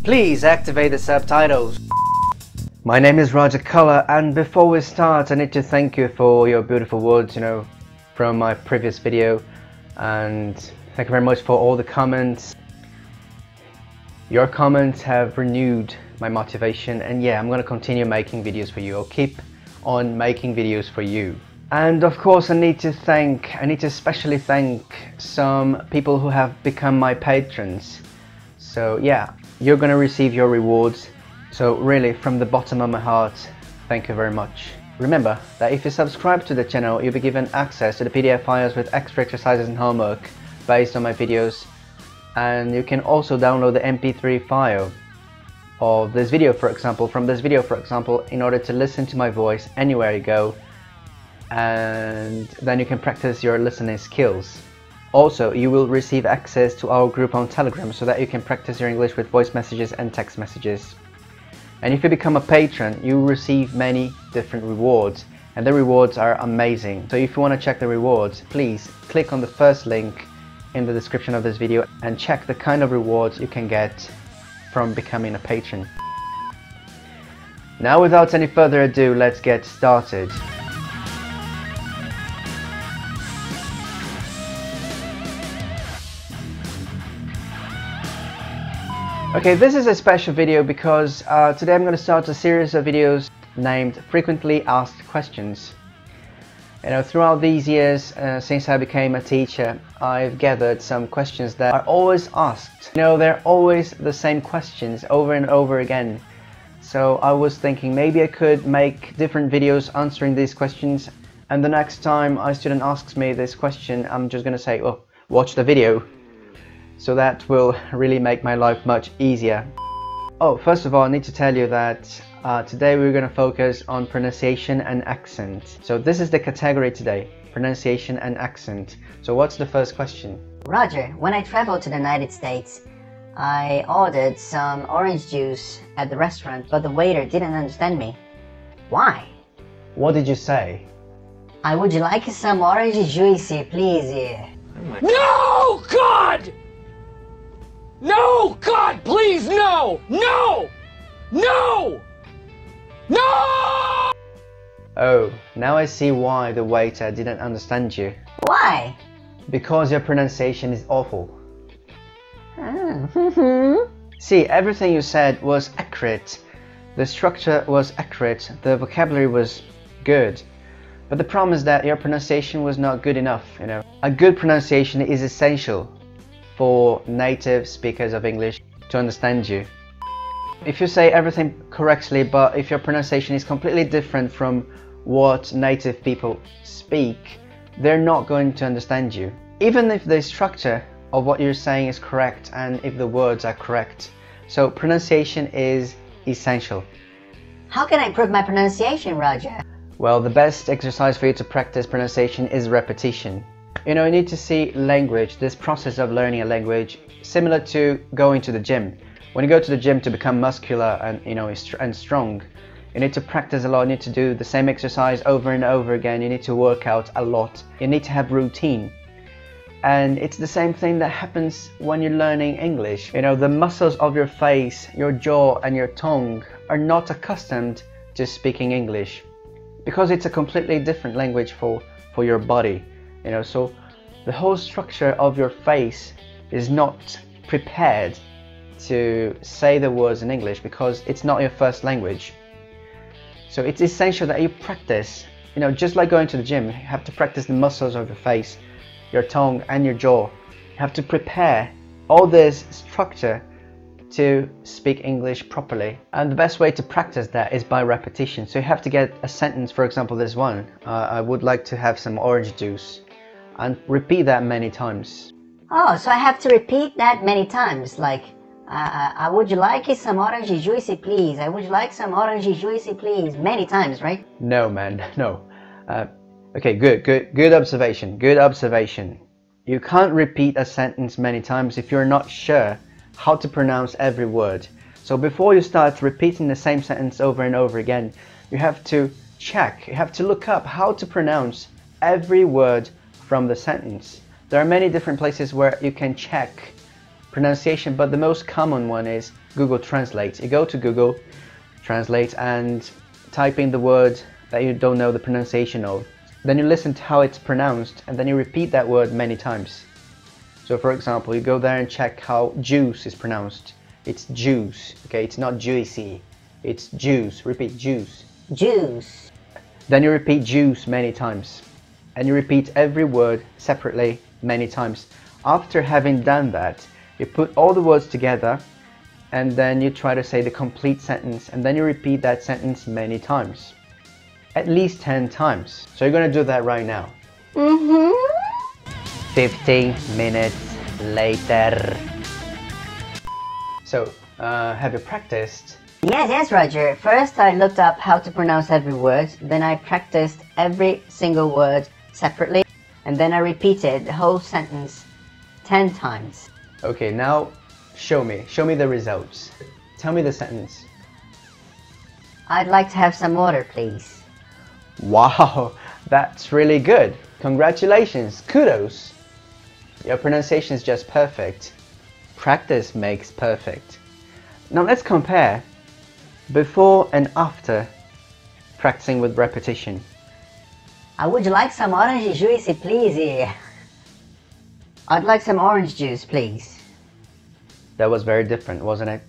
Please activate the subtitles. My name is Roger.koller, and before we start, I need to thank you for your beautiful words, from my previous video, and thank you very much for all the comments. Your comments have renewed my motivation, and yeah, I'm gonna continue making videos for you. I'll keep on making videos for you. And of course, I need to especially thank some people who have become my patrons. So yeah, you're gonna receive your rewards. So really, from the bottom of my heart, thank you very much. Remember that if you subscribe to the channel, you'll be given access to the PDF files with extra exercises and homework based on my videos. And you can also download the MP3 file of this video, for example, in order to listen to my voice anywhere you go. And then you can practice your listening skills. Also, you will receive access to our group on Telegram so that you can practice your English with voice messages and text messages. And if you become a patron, you will receive many different rewards, and the rewards are amazing. So if you want to check the rewards, please click on the first link in the description of this video and check the kind of rewards you can get from becoming a patron. Now, without any further ado, let's get started. Okay, this is a special video because today I'm going to start a series of videos named Frequently Asked Questions. Throughout these years, since I became a teacher, I've gathered some questions that are always asked. They're always the same questions over and over again. So I was thinking maybe I could make different videos answering these questions, and the next time a student asks me this question, I'm just going to say, oh, watch the video. So that will really make my life much easier. Oh, first of all, I need to tell you that today we're going to focus on pronunciation and accent. So this is the category today, pronunciation and accent. So what's the first question? Roger, when I traveled to the United States, I ordered some orange juice at the restaurant, but the waiter didn't understand me. Why? What did you say? Would you like some orange juice, please? No, God! No, God, please, no! No! No! No! Oh, now I see why the waiter didn't understand you. Why? Because your pronunciation is awful. See, everything you said was accurate. The structure was accurate. The vocabulary was good. But the problem is that your pronunciation was not good enough, A good pronunciation is essential for native speakers of English to understand you. If you say everything correctly, but if your pronunciation is completely different from what native people speak, they're not going to understand you. Even if the structure of what you're saying is correct and if the words are correct. So pronunciation is essential. How can I improve my pronunciation, Roger? Well, the best exercise for you to practice pronunciation is repetition. You need to see language, this process of learning a language, similar to going to the gym. When you go to the gym to become muscular and and strong, you need to practice a lot. You need to do the same exercise over and over again. You need to work out a lot. You need to have routine. And it's the same thing that happens when you're learning English. The muscles of your face, your jaw and your tongue are not accustomed to speaking English because it's a completely different language for your body. So the whole structure of your face is not prepared to say the words in English because it's not your first language. So it's essential that you practice, just like going to the gym, you have to practice the muscles of your face, your tongue and your jaw. You have to prepare all this structure to speak English properly. And the best way to practice that is by repetition. So you have to get a sentence, for example this one, I would like to have some orange juice, and repeat that many times. Oh, so I have to repeat that many times, like I would you like some orange juice, please? I would like some orange juice, please? Many times, right? No, man, no. Okay, good observation. You can't repeat a sentence many times if you're not sure how to pronounce every word. So before you start repeating the same sentence over and over again, you have to check, you have to look up how to pronounce every word from the sentence. There are many different places where you can check pronunciation, but the most common one is Google Translate. You go to Google Translate and type in the word that you don't know the pronunciation of. Then you listen to how it's pronounced, and then you repeat that word many times. So for example, you go there and check how juice is pronounced. It's juice, okay? It's not juicy, it's juice. Repeat juice. Juice. Then you repeat juice many times, and you repeat every word separately many times. After having done that, you put all the words together, and then you try to say the complete sentence, and then you repeat that sentence many times. At least 10 times. So you're gonna do that right now. 15 minutes later. So, have you practiced? Yes, Roger. First I looked up how to pronounce every word, then I practiced every single word separately, and then I repeated the whole sentence 10 times. Okay, now show me the results. Tell me the sentence. I'd like to have some water, please. Wow, that's really good. Congratulations, kudos. Your pronunciation is just perfect. Practice makes perfect. Now let's compare before and after practicing with repetition. I would like some orange juice, please. I'd like some orange juice, please. That was very different, wasn't it?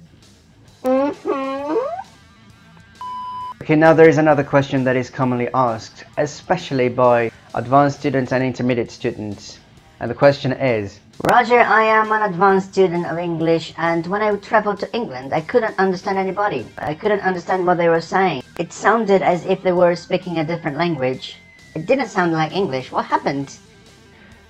Okay, now there is another question that is commonly asked, especially by advanced students and intermediate students. And the question is, Roger, I am an advanced student of English, and when I traveled to England, I couldn't understand anybody. I couldn't understand what they were saying. It sounded as if they were speaking a different language. It didn't sound like English. What happened?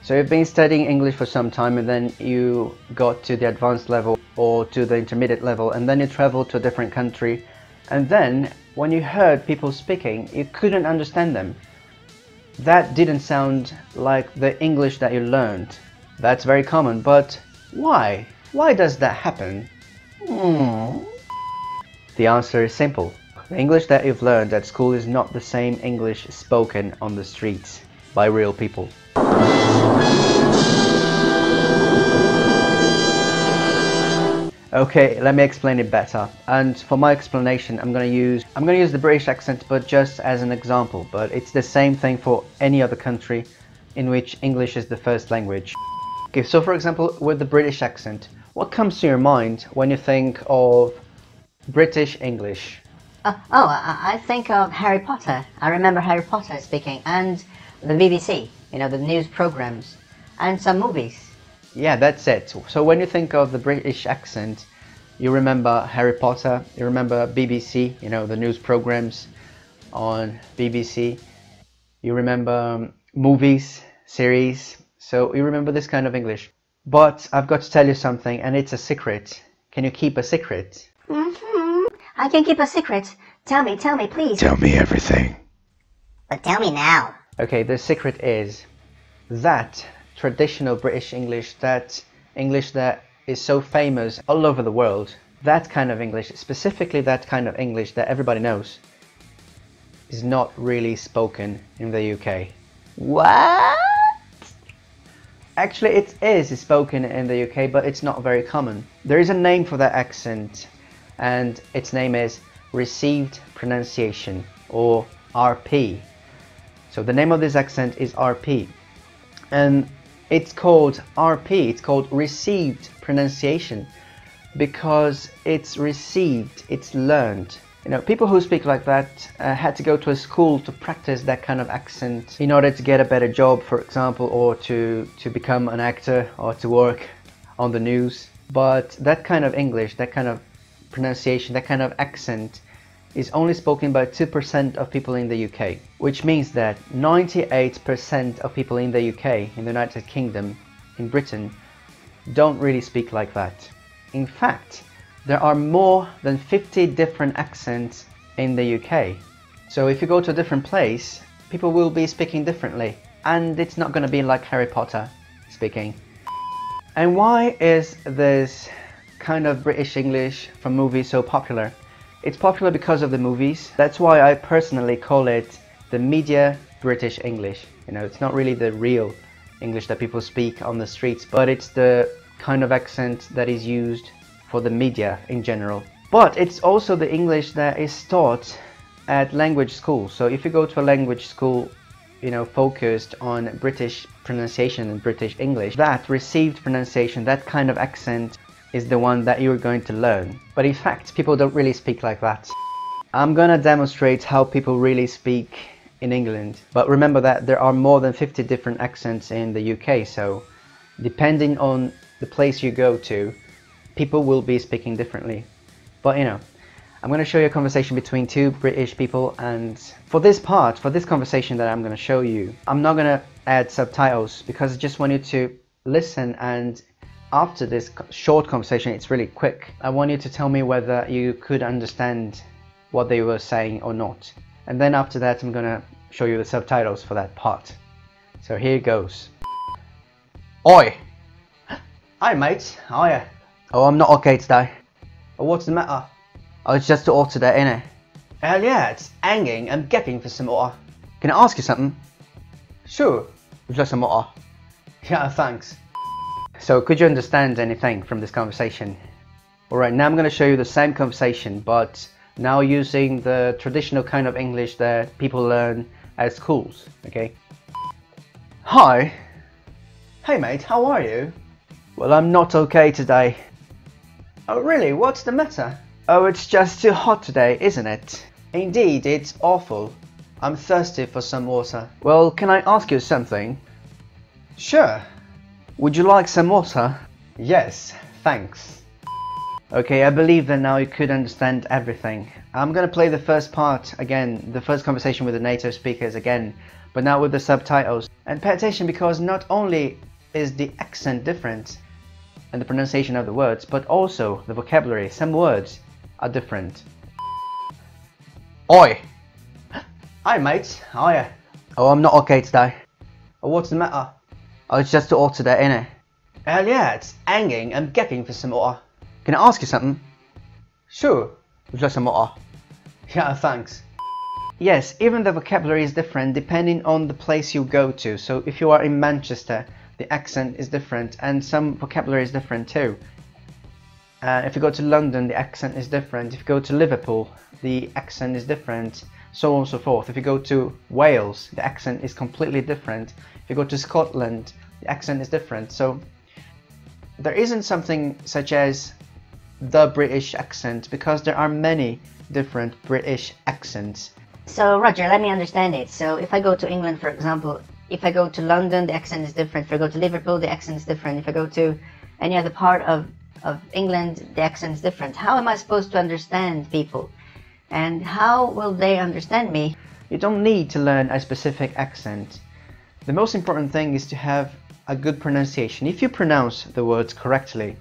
so you've been studying English for some time, and then you got to the advanced level or to the intermediate level, and then you traveled to a different country, and then when you heard people speaking, you couldn't understand them. That didn't sound like the English that you learned. That's very common, but why? Why does that happen? The answer is simple. The English that you've learned at school is not the same English spoken on the streets by real people. Okay, let me explain it better. And for my explanation, I'm gonna use the British accent, but just as an example. But it's the same thing for any other country in which English is the first language. Okay, so for example, with the British accent, what comes to your mind when you think of British English? I think of Harry Potter. I remember Harry Potter speaking, and the BBC, you know, the news programs, and some movies. Yeah, that's it. So when you think of the British accent, you remember Harry Potter, you remember BBC, you know, the news programs on BBC. You remember movies, series, so you remember this kind of English. But I've got to tell you something, and it's a secret. Can you keep a secret? I can keep a secret. Tell me, please. Tell me everything. But tell me now. Okay, the secret is that traditional British English, that English that is so famous all over the world, that kind of English, specifically that kind of English that everybody knows, is not really spoken in the UK. What? Actually, it is spoken in the UK, but it's not very common. There is a name for that accent, and its name is Received Pronunciation, or RP. So the name of this accent is RP, and it's called RP, it's called Received Pronunciation, because it's received, it's learned. You know, people who speak like that had to go to a school to practice that kind of accent in order to get a better job, for example, or to become an actor or to work on the news. But that kind of English, that kind of pronunciation, that kind of accent is only spoken by 2% of people in the UK, which means that 98% of people in the UK, in the United Kingdom, in Britain, don't really speak like that. In fact, there are more than 50 different accents in the UK. So if you go to a different place, people will be speaking differently, and it's not going to be like Harry Potter speaking. And why is this kind of British English from movies so popular? It's popular because of the movies. That's why I personally call it the media British English. You know, it's not really the real English that people speak on the streets, but it's the kind of accent that is used for the media in general. But it's also the English that is taught at language school. So if you go to a language school, you know, focused on British pronunciation and British English, that received pronunciation, that kind of accent is the one that you're going to learn. But in fact, people don't really speak like that. I'm gonna demonstrate how people really speak in England. But remember that there are more than 50 different accents in the UK, so depending on the place you go to, people will be speaking differently. But you know, I'm going to show you a conversation between two British people, and for this conversation that I'm going to show you, I'm not going to add subtitles because I just want you to listen, and after this short conversation, it's really quick, I want you to tell me whether you could understand what they were saying or not. And then after that, I'm going to show you the subtitles for that part. So here goes. Oi! Hi mate, how are you? Oh, I'm not okay today. Oh, what's the matter? Oh, it's just the water today, innit? Hell yeah, it's hanging. I'm gagging for some water. Can I ask you something? Sure. Would you like some water? Yeah, thanks. So, could you understand anything from this conversation? Alright, now I'm going to show you the same conversation, but now using the traditional kind of English that people learn at schools, okay? Hi. Hey mate, how are you? Well, I'm not okay today. Oh really? What's the matter? Oh, it's just too hot today, isn't it? Indeed, it's awful. I'm thirsty for some water. Well, can I ask you something? Sure. Would you like some water? Yes, thanks. Okay, I believe that now you could understand everything. I'm gonna play the first part again, the first conversation with the native speakers again, but now with the subtitles. And pay attention, because not only is the accent different and the pronunciation of the words, but also the vocabulary. Some words are different. Oi! Hi mate, how are you? Oh, I'm not okay today. Oh, what's the matter? Oh, it's just the water today, innit? Hell yeah, it's hanging. I'm gagging for some water. Can I ask you something? Sure. Would you like some water? Yeah, thanks. Yes, even the vocabulary is different depending on the place you go to. So if you are in Manchester, the accent is different, and some vocabulary is different too. If you go to London, the accent is different. If you go to Liverpool, the accent is different, so on and so forth. If you go to Wales, the accent is completely different. If you go to Scotland, the accent is different. So there isn't something such as the British accent, because there are many different British accents. So Roger, let me understand it. So if I go to England, for example, if I go to London, the accent is different. If I go to Liverpool, the accent is different. If I go to any other part of England, the accent is different. How am I supposed to understand people? And how will they understand me? You don't need to learn a specific accent. The most important thing is to have a good pronunciation. If you pronounce the words correctly,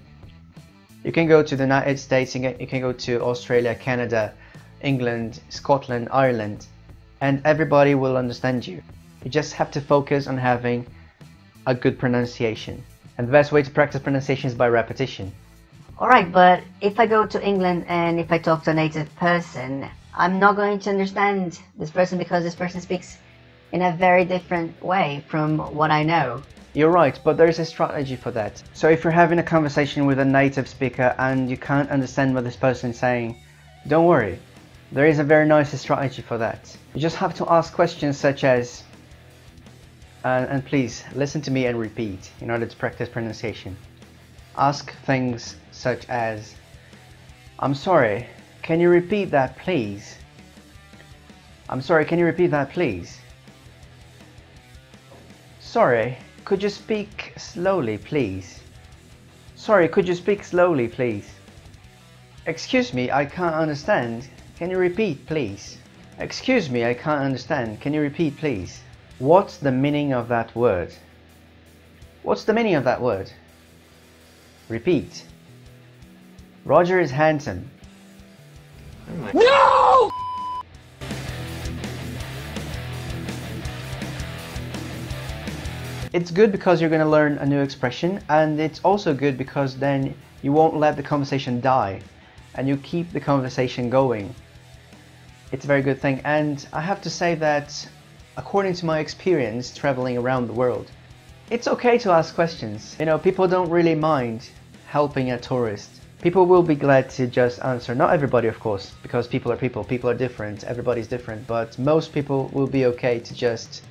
you can go to the United States, you can go to Australia, Canada, England, Scotland, Ireland, and everybody will understand you. You just have to focus on having a good pronunciation. And the best way to practice pronunciation is by repetition. Alright, but if I go to England and if I talk to a native person, I'm not going to understand this person, because this person speaks in a very different way from what I know. You're right, but there is a strategy for that. So if you're having a conversation with a native speaker and you can't understand what this person is saying, don't worry. There is a very nice strategy for that. You just have to ask questions such as, and please listen to me and repeat in order to practice pronunciation. Ask things such as, I'm sorry, can you repeat that please? I'm sorry, can you repeat that please? Sorry, could you speak slowly please? Sorry, could you speak slowly please? Excuse me, I can't understand. Can you repeat please? Excuse me, I can't understand. Can you repeat please? What's the meaning of that word? What's the meaning of that word? Repeat. Roger is handsome. No! It's good because you're going to learn a new expression, and it's also good because then you won't let the conversation die and you keep the conversation going. It's a very good thing, and I have to say that according to my experience traveling around the world, It's okay to ask questions. You know, people don't really mind helping a tourist. People will be glad to just answer. Not everybody, of course, because people are different, everybody's different, but most people will be okay to just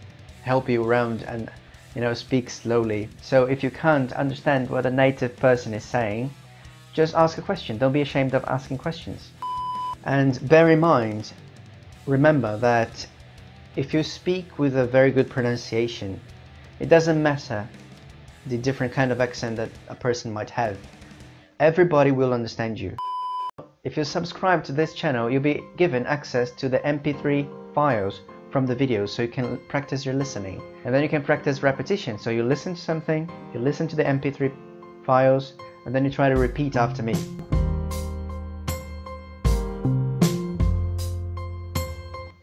help you around and, you know, speak slowly. So if you can't understand what a native person is saying, just ask a question. Don't be ashamed of asking questions. And bear in mind, remember that if you speak with a very good pronunciation, it doesn't matter the different kind of accent that a person might have. Everybody will understand you. If you subscribe to this channel, you'll be given access to the MP3 files from the videos, so you can practice your listening. And then you can practice repetition. So you listen to something, you listen to the MP3 files, and then you try to repeat after me.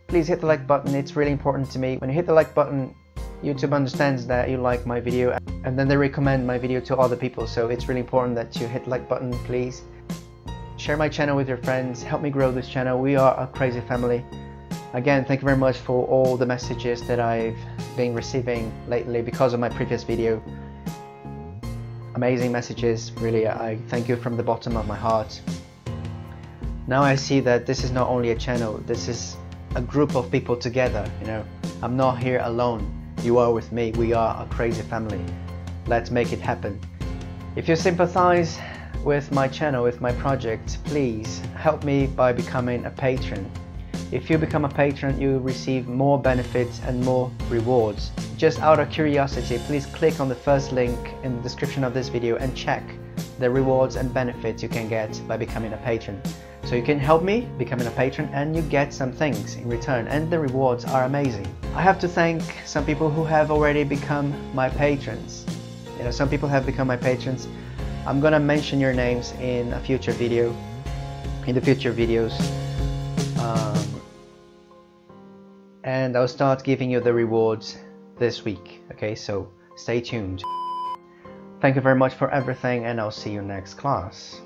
Please hit the like button, it's really important to me. When you hit the like button, YouTube understands that you like my video, and then they recommend my video to other people, so it's really important that you hit the like button, please. Share my channel with your friends, help me grow this channel. We are a crazy family. Again, thank you very much for all the messages that I've been receiving lately because of my previous video. Amazing messages, really. I thank you from the bottom of my heart. Now I see that this is not only a channel, this is a group of people together, you know. I'm not here alone. You are with me. We are a crazy family. Let's make it happen. If you sympathize with my channel, with my project, please help me by becoming a patron. If you become a patron, you receive more benefits and more rewards. Just out of curiosity, please click on the first link in the description of this video and check the rewards and benefits you can get by becoming a patron. So you can help me becoming a patron and you get some things in return, and the rewards are amazing. I have to thank some people who have already become my patrons. You know, some people have become my patrons. I'm gonna mention your names in a future video, in the future videos. And I'll start giving you the rewards this week. Okay, so stay tuned. Thank you very much for everything, and I'll see you next class.